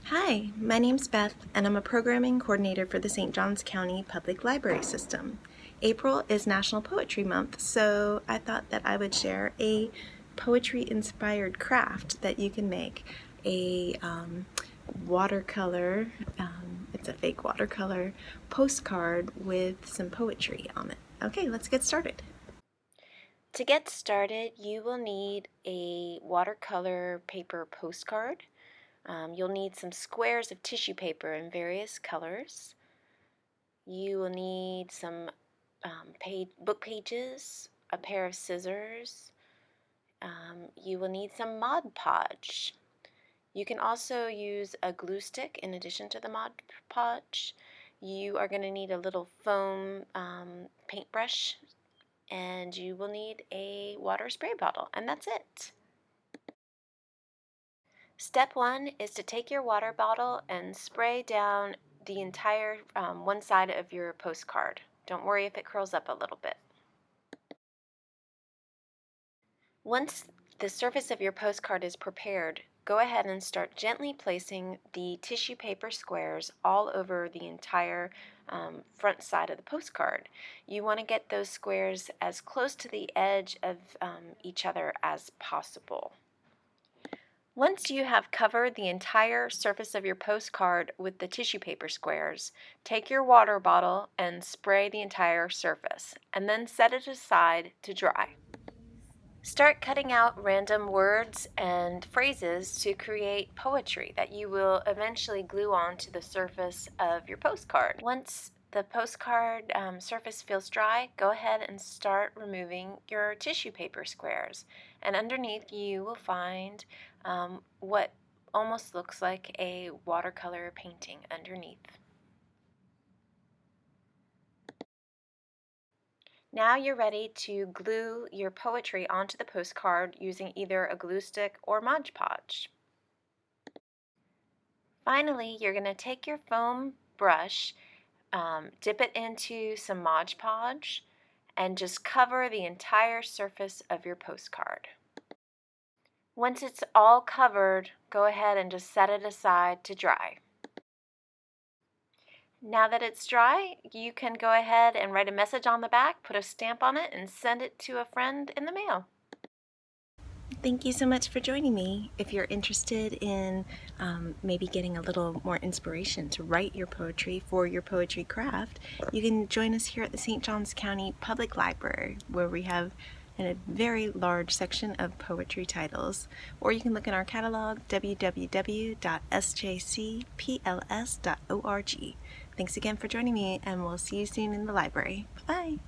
Hi, my name's Beth, and I'm a programming coordinator for the St. Johns County Public Library System. April is National Poetry Month, so I thought that I would share a poetry-inspired craft that you can make. A watercolor, it's a fake watercolor postcard with some poetry on it. Okay, let's get started. To get started, you will need a watercolor paper postcard. You'll need some squares of tissue paper in various colors. You will need some book pages, a pair of scissors. You will need some Mod Podge. You can also use a glue stick in addition to the Mod Podge. You are going to need a little foam paintbrush, and you will need a water spray bottle, and that's it. Step 1 is to take your water bottle and spray down the entire one side of your postcard. Don't worry if it curls up a little bit. Once the surface of your postcard is prepared, go ahead and start gently placing the tissue paper squares all over the entire front side of the postcard. You want to get those squares as close to the edge of each other as possible. Once you have covered the entire surface of your postcard with the tissue paper squares, take your water bottle and spray the entire surface, and then set it aside to dry. Start cutting out random words and phrases to create poetry that you will eventually glue onto the surface of your postcard. Once the postcard surface feels dry, go ahead and start removing your tissue paper squares. And underneath you will find what almost looks like a watercolor painting underneath. Now you're ready to glue your poetry onto the postcard using either a glue stick or Mod Podge. Finally, you're going to take your foam brush, dip it into some Mod Podge, and just cover the entire surface of your postcard. Once it's all covered, go ahead and just set it aside to dry. Now that it's dry, you can go ahead and write a message on the back, put a stamp on it, and send it to a friend in the mail. Thank you so much for joining me. If you're interested in maybe getting a little more inspiration to write your poetry for your poetry craft, you can join us here at the St. Johns County Public Library, where we have a very large section of poetry titles. Or you can look in our catalog, www.sjcpls.org. Thanks again for joining me, and we'll see you soon in the library. Bye-bye.